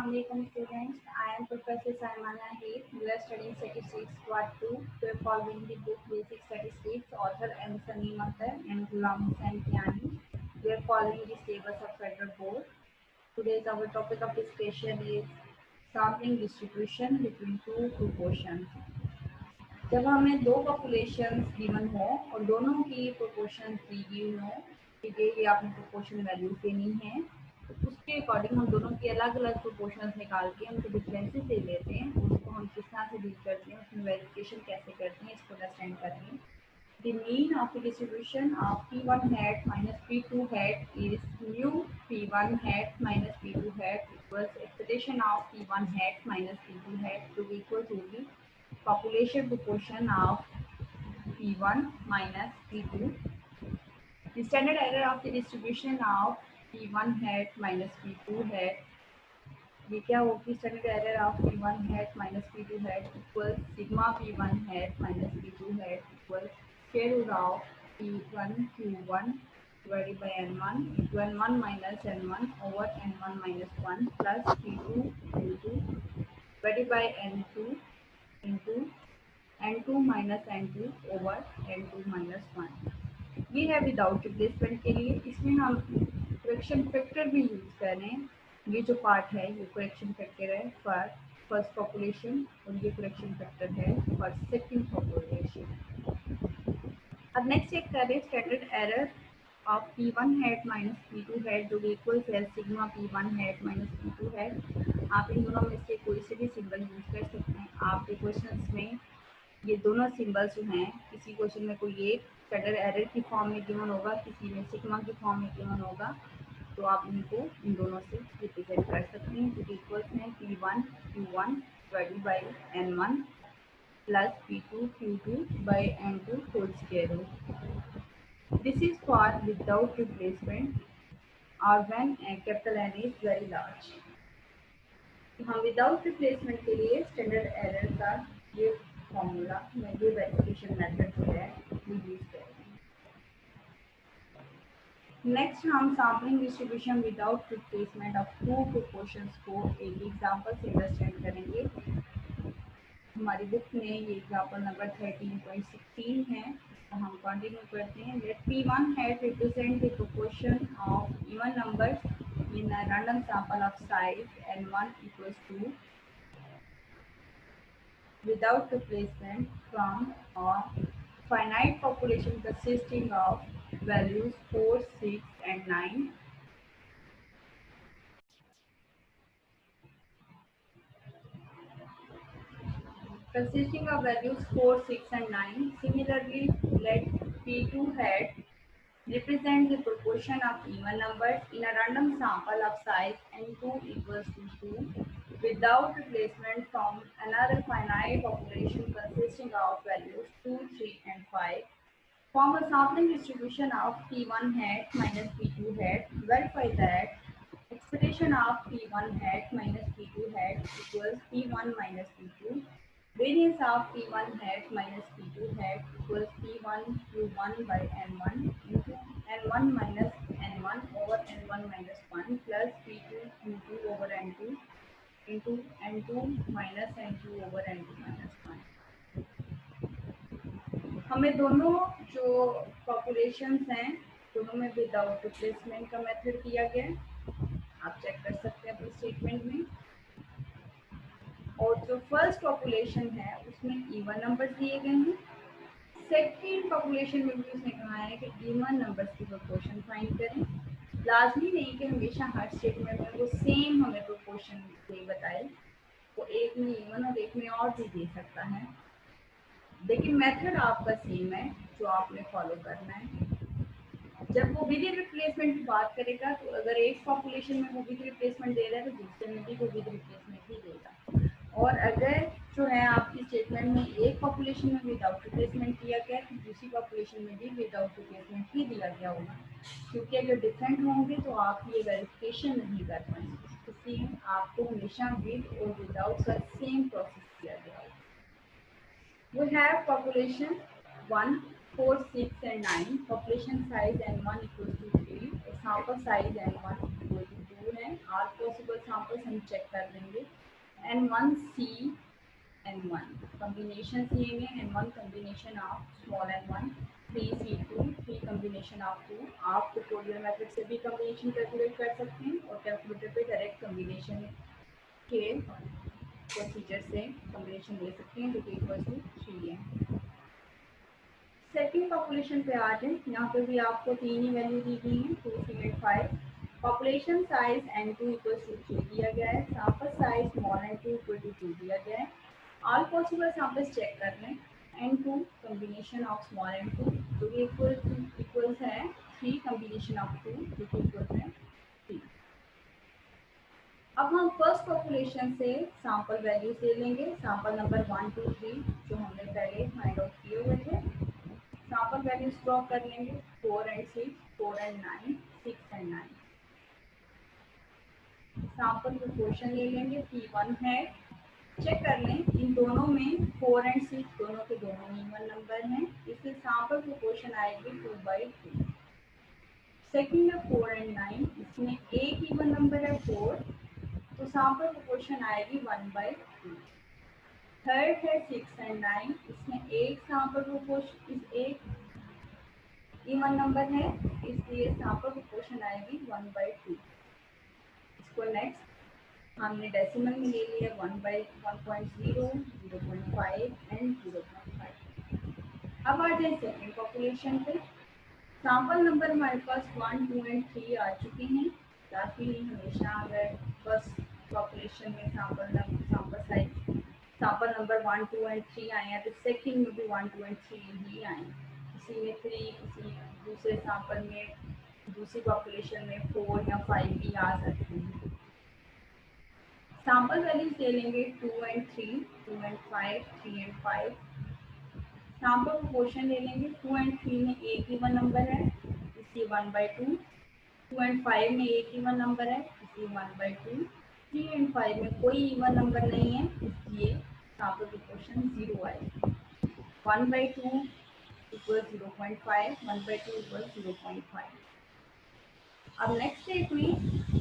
Assalamualaikum students. I am Professor Saimana Heath. We are studying Statistics Part 2. We are following the book Basic Statistics, author M. Sameem Akhtar and Ghulam Hussain Kiani. We are following the syllabus of Federal Board. Today's our topic of discussion is sampling distribution between two proportions. जब हमें दो populations given हो और दोनों की proportion दी गई हो, ठीक है, ये आपने प्रोपोर्शन वैल्यूज देनी है, तो उसके अकॉर्डिंग हम दोनों की अलग अलग प्रोपोर्शंस निकाल के उनको डिफरेंसेस दे लेते हैं, उसको हम किस तरह से डील करते हैं, उसमें वेरिफिकेशन कैसे करते हैं, इसको अंडरस्टैंड करते हैं. The mean of the distribution of P1 hat minus P2 hat is mu P1 hat minus P2 hat equals expectation of P1 hat minus P2 hat to be equal to the population proportion of P1 minus P2. The standard error of the distribution of P1 hat minus P2 hat, ये क्या होगी? Standard error of P1 hat minus P2 hat equals sigma P1 hat minus P2 hat equals square root of P1 Q1 divided by N1 into N1 minus N1 over N1 minus 1 plus P2 Q2 divided by N2 into N2 minus N2 over N2 minus 1. ये है without replacement के लिए. इसमें हम correction factor भी use कर रहे हैं. ये जो पार्ट है ये करेक्शन फैक्टर है फॉर फर्स्ट पॉपुलेशन और ये करेक्शन फैक्टर है फॉर सेकंड पॉपुलेशन. अब नेक्स्ट चेक कर रहे हैं standard error of P1 hat minus P2 hat जो इक्वल्स है sigma P1 hat minus P2 hat. आप इन दोनों में से कोई से भी सिंबल यूज कर सकते हैं. आपके क्वेश्चंस में ये दोनों सिंबल्स जो हैं, किसी क्वेश्चन में कोई एक स्टैंडर्ड एरर की फॉर्म में गिवन होगा, किसी में सिग्मा की फॉर्म में गिवन होगा, तो आप इनको इन दोनों से रिप्रेजेंट कर सकते हैं. जो इक्वल्स हैं P1 Q1 divided by N1 plus P2 Q2 by N2 whole square root. This is for without replacement और when capital N is very large. हम विदाउट रिप्लेसमेंट के लिए स्टैंडर्ड एरर का ये फॉर्मूला या ये वेरिफिकेशन मेथड जो है वो यूज करेंगे. नेक्स्ट हम sampling distribution without replacement of two proportions को एक एग्जांपल से अंडरस्टैंड करेंगे. हमारी बुक में ये एग्जांपल नंबर 13.16 है, तो हम कंटिन्यू करते हैं. Let P1 hat represent the proportion of even numbers in a random sample of size n1 equals to without replacement from a finite population consisting of values 4, 6 and 9. Consisting of values 4, 6 and 9. Similarly, let P2 hat represent the proportion of even numbers in a random sample of size n2 equals to 2 without replacement from another finite population consisting of values 2, 3 and 5. Form a sampling distribution of P1 hat minus P2 hat. Verify that expectation of P1 hat minus P2 hat equals P1 minus P2. Variance of P1 hat minus P2 hat equals P1 Q1 by N1 into N1 minus N1 over N1 minus 1 plus P2 Q2 over N2 into N2 minus N2 over N2 minus 1. हमें दोनों जो populations हैं दोनों में without replacement का method दिया गया है. आप चेक कर सकते हैं अपने स्टेटमेंट में. और जो फर्स्ट पॉपुलेशन है उसमें इवन नंबर्स दिए गए हैं. सेकंड पॉपुलेशन में भी उसने कहा है कि इवन नंबर्स की प्रोपोर्शन फाइंड करें. लाजमी नहीं कि हमेशा हर स्टेटमेंट में वो सेम हमें प्रोपोर्शन दे बताए. वो एक में इवन और एक में और भी दे सकता है, लेकिन मेथड आपका सेम है जो आपने फॉलो करना है. जब वो विद रिप्लेसमेंट की बात करेगा तो अगर एक पॉपुलेशन में वो विद रिप्लेसमेंट दे रहा है तो दूसरे में भी वो विद रिप्लेसमेंट ही देगा. और अगर जो है आपकी स्टेटमेंट में एक पॉपुलेशन में विदाउट रिप्लेसमेंट दिया गया तो दूसरी पॉपुलेशन में भी विदाउट रिप्लेसमेंट ही दिया गया होगा, क्योंकि अगर डिफरेंट होंगे तो आप ये वेरिफिकेशन नहीं कर पाएंगे. इसलिए आपको हमेशा विद और विदाउट का सेम प्रोसेस किया गया होगा. We have population 1, 4, 6 and 9. Population size n1 equals to 3. Sample size n1 equals to 2 है। ऑल पॉसिबल सैंपल्स हम चेक कर लेंगे। N1 C N1 combination CNA N1 combination of small n1 3C2 3 combination of 2। आप tutorial method से भी combination calculate कर सकते हैं और कैलकुलेटर पे डायरेक्ट कम्बिनेशन के प्रोसीजर से कम्बिनेशन ले सकते हैं जो कि इक्वल टू 3 है। सेकंड पॉपुलेशन पे आ जाए। यहाँ पे भी आपको 3 ही वैल्यू दी गई हैं 2 3 and 5। Population size N2 equal to 3 दिया गया है। Sample size small n2 equal to 2 दिया गया है। ऑल पॉसिबल सैंपल्स चेक कर लें। N2 combination of small n2 जो कि इक्वल्स है 3 कॉम्बिनेशन ऑफ 2 जो कि इक्वल्स है 3। अब हम फर्स्ट पॉपुलेशन से सैंपल वैल्यूज ले लेंगे। सैंपल नंबर 1 2 3 जो हमने पहले फाइंड आउट किए हुए थे। सैंपल वैल्यूज ड्रॉ कर लेंगे 4 and 6 4 and 9 6 and 9। Sample proportion ले लेंगे P1 है। चेक कर लें इन दोनों में 4 एंड 6 दोनों के दोनों इवन नंबर हैं, इसलिए सैंपल प्रोपोर्शन आएगी 2/2। सेकंड है 4 एंड 9, इसमें एक इवन नंबर है 4 तो सैंपल प्रोपोर्शन आएगी 1/2। थर्ड है 6 एंड 9, इसमें एक सैंपल प्रोपोर्शन एक इवन नंबर है इसलिए सैंपल प्रोपोर्शन आएगी 1/2। इसको नेक्स्ट हमने डेसिमल में ले लिया 1/1.0 0.5 एंड 0.5। अब आ जाए सेकेंड पॉपुलेशन पे। सैंपल नंबर हमारे पास 1 2 एंड 3 आ चुके हैं। ताकि हमेशा अगर फर्स्ट पॉपुलेशन में sample size sample number 1 2 and 3 आए हैं तो सेकेंड में भी 1 2 एंड 3 ही आए। किसी में 3 किसी दूसरे सैंपल में दूसरी पॉपुलेशन में 4 या 5 भी आ सकते हैं। सैंपल वैल्यूज ले लेंगे 2 and 3 2 and 5 3 and 5। Sample proportion ले लेंगे 2 एंड 3 में एक इवन नंबर है इसलिए 1/2। 2 एंड 5 में एक इवन नंबर है इसलिए 1/2। 3 एंड 5 में कोई इवन नंबर नहीं है इसलिए सैंपल प्रोपोर्शन 0 आएगा। 1/2 इक्वल 0.5 1/2 इक्वल 0.5। अब नेक्स्ट स्टेप में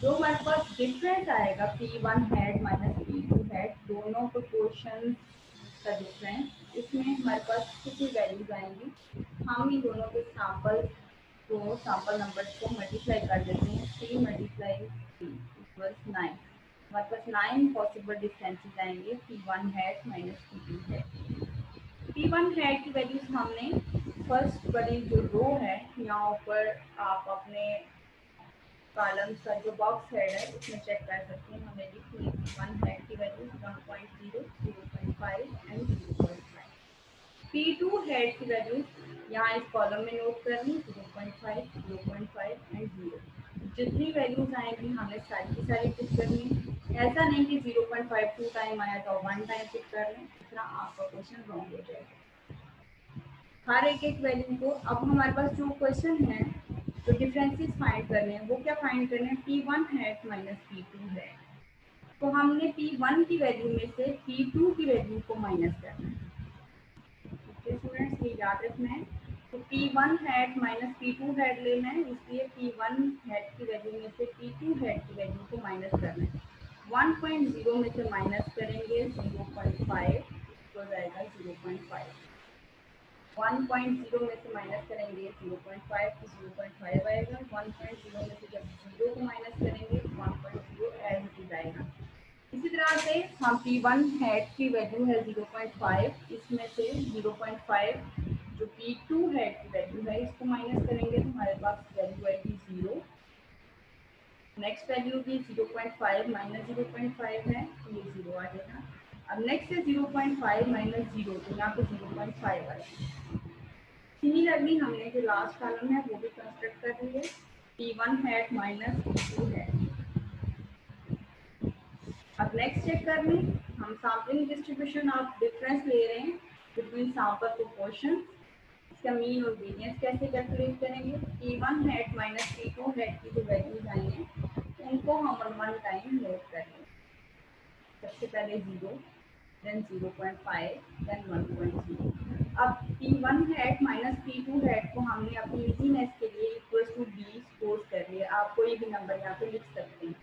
जो हमारे पास डिफरेंस आएगा P1 head minus P2 head दोनों प्रोपोर्शन का डिफरेंस, इसमें हमारे पास कितनी वैल्यूज आएंगी। हम इन दोनों के सैंपल नंबर को मल्टीप्लाई कर देते हैं। 3 मल्टीप्लाई 3 इक्वल्स 9। हमारे पास 9 पॉसिबल डिफरेंसेस आएंगे P1 head minus P2 head. P1 head की वैल्यूज हमने फर्स्ट वाली जो रो है यहाँ ऊपर आप अपने कॉलम्स का जो बॉक्स हेड है उसमें चेक कर सकते हैं। हमें लिखी है P1 हेड की वैल्यू 1.0 0.5 एंड 0.5। P2 हेड की वैल्यू यहाँ इस कॉलम में नोट कर ली 0.5 0.5 एंड 0। जितनी वैल्यूज आएंगी हमें सारी की सारी पिक करनी है। ऐसा नहीं कि 0.5 2 टाइम आया तो 1 टाइम पिक कर लें, इतना आपका क्वेश्चन रॉन्ग हो जाएगा। हर एक वैल्यू को अब हमारे पास जो क्वेश्चन है तो डिफरेंसेस फाइंड करने हैं। वो क्या फाइंड करने हैं P1 हेड माइनस P2 है। तो हमने P1 की वैल्यू में से P2 की वैल्यू को माइनस करना है। ओके स्टूडेंट्स ये याद रखना है। तो P1 head minus P2 head लेना है इसलिए P1 हेड की वैल्यू में से P2 हेड की वैल्यू को माइनस करना है। 1.0 में से माइनस करेंगे 0.5 तो जाएगा 0.5। 1.0 में से माइनस करेंगे 0.5 तो 0.5 आएगा। 1.0 में से जब 0 को माइनस करेंगे 1.0 ऐड हो जाएगा। इसी तरह से हम P1 हेड की वैल्यू है 0.5 इसमें से 0.5 जो P2 हेड की वैल्यू है इसको माइनस करेंगे तो हमारे पास वैल्यू आएगी 0। नेक्स्ट वैल्यू भी 0.5 माइनस 0.5 है तो ये 0 आ जाएगा। अब नेक्स्ट है 0.5 माइनस 0 तो यहाँ पे 0.5 आएगा। सिमिलरली हमने जो लास्ट कॉलम है वो भी कंस्ट्रक्ट कर ली है P1 head minus P2 head. अब नेक्स्ट चेक कर लें हम सैम्पलिंग डिस्ट्रीब्यूशन ऑफ डिफरेंस ले रहे हैं बिटवीन सैंपल प्रोपोर्शन। इसका मीन और वेरिएंस कैसे कैलकुलेट करेंगे। P1 head minus P2 head की जो वैल्यूज आई हैं उनको हम 1 टाइम नोट कर लें। सबसे पहले 0 देन 0.5 देन 1.0। अब P1 head minus P2 head को हमने अपनी इजीनेस के लिए इक्वल्स टू B सपोज कर लिया। आप कोई भी नंबर यहाँ पे लिख सकते हैं।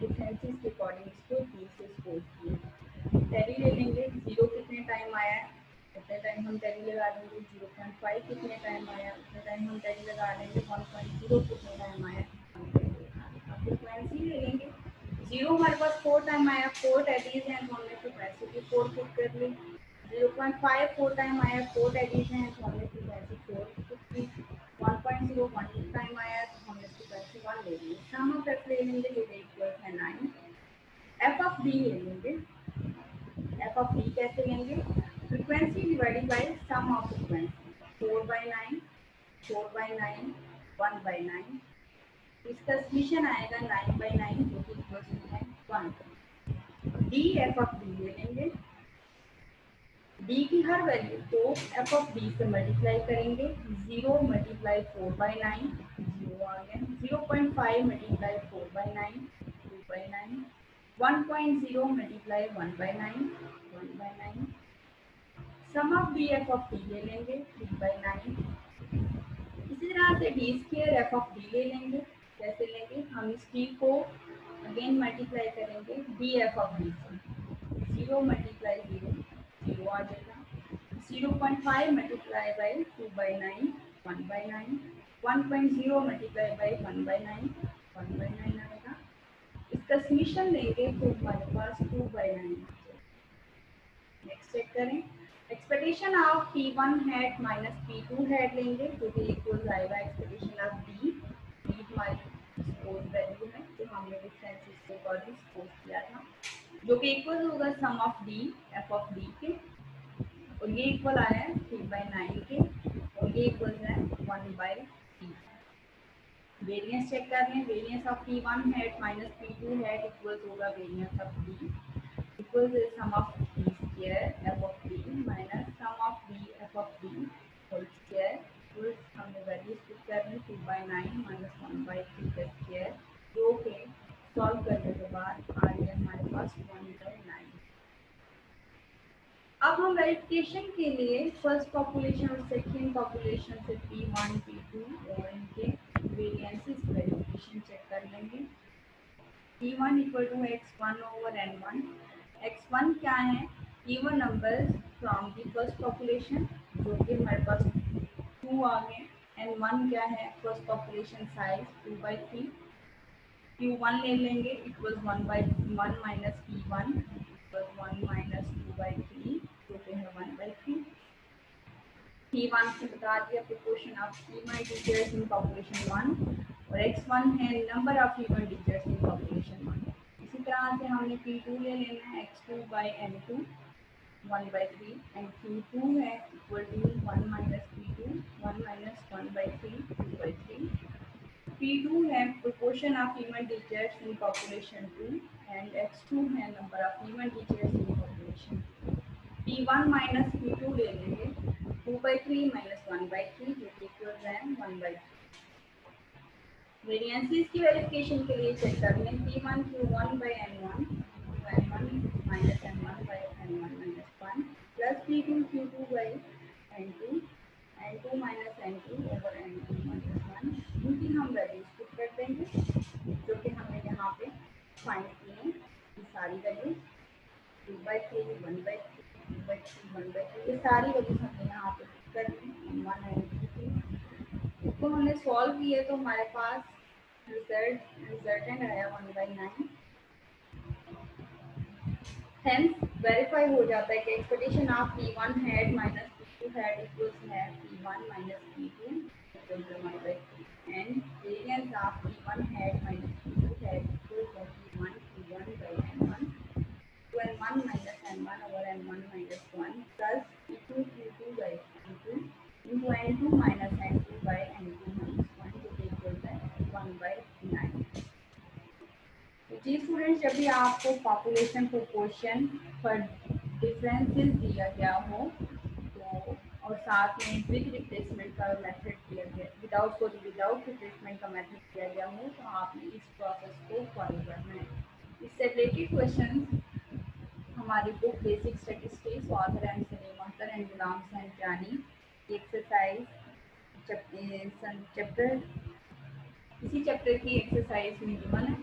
डिफरेंसेस के अकॉर्डिंग इसको 3 से स्कोर किए। टैली ले लेंगे, 0 कितने टाइम आया है उतने टाइम हम टैली लगा देंगे, 0.5 कितने टाइम आया उतने टाइम हम टैली लगा देंगे, 1.0 कितने टाइम आया। अब फ्रिक्वेंसी ले लेंगे, 0 हमारे पास 4 टाइम आया, 4 टैलीज हैं तो हमने फ्रिक्वेंसी की 4 पुट कर ली। 0.5 4 टाइम आया, 4 टैलीज हैं तो हमने फ्रिक्वेंसी 4 पुट की। 1.0 1 टाइम आया तो हमने फ्रिक्वेंसी 1 ले ली। सम ऑफ एफ ले लेंगे जो इक्वल है 9। एफ ऑफ डी ले लेंगे, एफ ऑफ डी कैसे लेंगे, frequency divided by sum of frequency, 4/9 4/9 1/9, इसका समीशन आएगा 9/9 जो कि इक्वल है 1। डी एफ ऑफ डी ले लेंगे, डी की हर वैल्यू को एफ ऑफ डी से मल्टीप्लाई करेंगे, 0 मल्टीप्लाई 4/9 0 आ गया, 0.5 multiply 4/9 2/9, 1.0 multiply 1/9 1/9। Sum of d f of d ले लेंगे 3/9। इसी तरह से d square f of d ले लेंगे, कैसे लेंगे, हम इस डी को अगेन मल्टीप्लाई करेंगे डी एफ ऑफ डी से, 0 मल्टीप्लाई 0 0 आ जाएगा, 0.5 मल्टीप्लाई बाय 2/9 1/9, 1.0 मल्टीप्लाई बाय 1/9 1/9 आएगा। इसका समीशन लेंगे तो हमारे पास 2/9। नेक्स्ट चेक करें, expectation of P1 hat minus P2 hat लेंगे जो कि इक्वल आएगा एक्सपेक्टेशन ऑफ D, D हमारी स्कोर वैल्यू है जो हमने डिफरेंस के अकॉर्डिंग स्कोर किया था, जो कि इक्वल होगा sum of D F of D के, और ये इक्वल आया है 3/9 के, और ये इक्वल है 1/3। वेरिएंस चेक कर लें, variance of P1 hat minus P2 hat equal होगा variance of D equals the sum of d square f of d minus sum of d f of d whole square equals हमने values put करनी 2/9 minus 1/3 का square, जो के solve करने के बाद आ गया हमारे पास 1/9। अब हम वेरिफिकेशन के लिए फर्स्ट पॉपुलेशन और सेकेंड पॉपुलेशन से P1 P2 और इनके वेरिएंसेस वेरिफिकेशन चेक कर लेंगे। P1 equal to x1 over n1, x1 क्या है, even numbers from the first population जो कि हमारे पास 2 आ गए, n1 क्या है, first population size 2/3, Q1 ले लेंगे equals 1/1 minus P1 equals 1 minus 2/3 जो कि है 1/3। P1 से बता दिया proportion of even integers in population 1 और x1 है number of even integers in population 1। इसी तरह से हमने P2 ले लेना है x2/n2 1/3 and Q2 है equal to 1 minus P2 1 minus 1/3 2/3। P2 है proportion of even integers in population 2 and x2 है number of even integers in population 2। P1 minus P2 ले लेंगे 2/3 minus 1/3 जो इक्वल है 1/3। वेरिएंसेस की वेरिफिकेशन के लिए चेक कर लें, P1 Q1/n1 n1 minus n1 by n1 minus 1 plus P2 Q2/n2 n2 minus n2 over n2 minus 1, इनकी हम वैल्यूज पुट कर देंगे जो कि हमने यहाँ पे फाइंड किए ये सारी वैल्यूज 2/3 1/3 2/3 1/3 ये सारी वैल्यूज हमने यहाँ पे पुट कर दी, n1 n2 इसको हमने सॉल्व किए तो हमारे पास रिजल्टेंट आया 1/9। हेंस वेरीफाई हो जाता है कि expectation of P1 hat minus P2 hat equals है P1 minus P2 equal to 1/3 and variance of P1 hat minus P2 hat equals है P1 Q1/n1 to n1 minus n1 over n1 minus 1 plus P2 Q2/n2 into n2 minus n2 by n2 minus 1 जो equal है 1/9। जी students, जब भी आपको population proportion पर differences दिया गया हो तो और साथ में विद रिप्लेसमेंट का मेथड दिया गया विदाउट रिप्लेसमेंट का मेथड दिया गया हो तो आपने इस प्रोसेस को फॉलो करना है। इससे रिलेटेड क्वेश्चन हमारी book basic statistics author and Saleem Akhtar and Ghulam Hussain Jani exercise chapter इसी चैप्टर की एक्सरसाइज में गिवन है।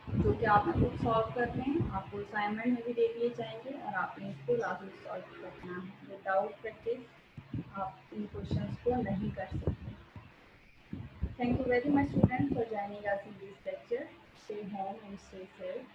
जो कि आपने खुद सॉल्व करने हैं, आपको असाइनमेंट में भी दे दिए जाएंगे और आपने इसको लास्ट में सॉल्व करना है। विदाउट प्रैक्टिस आप इन क्वेश्चंस को नहीं कर सकते। Thank you very much student for joining us in this lecture. Stay home and stay safe.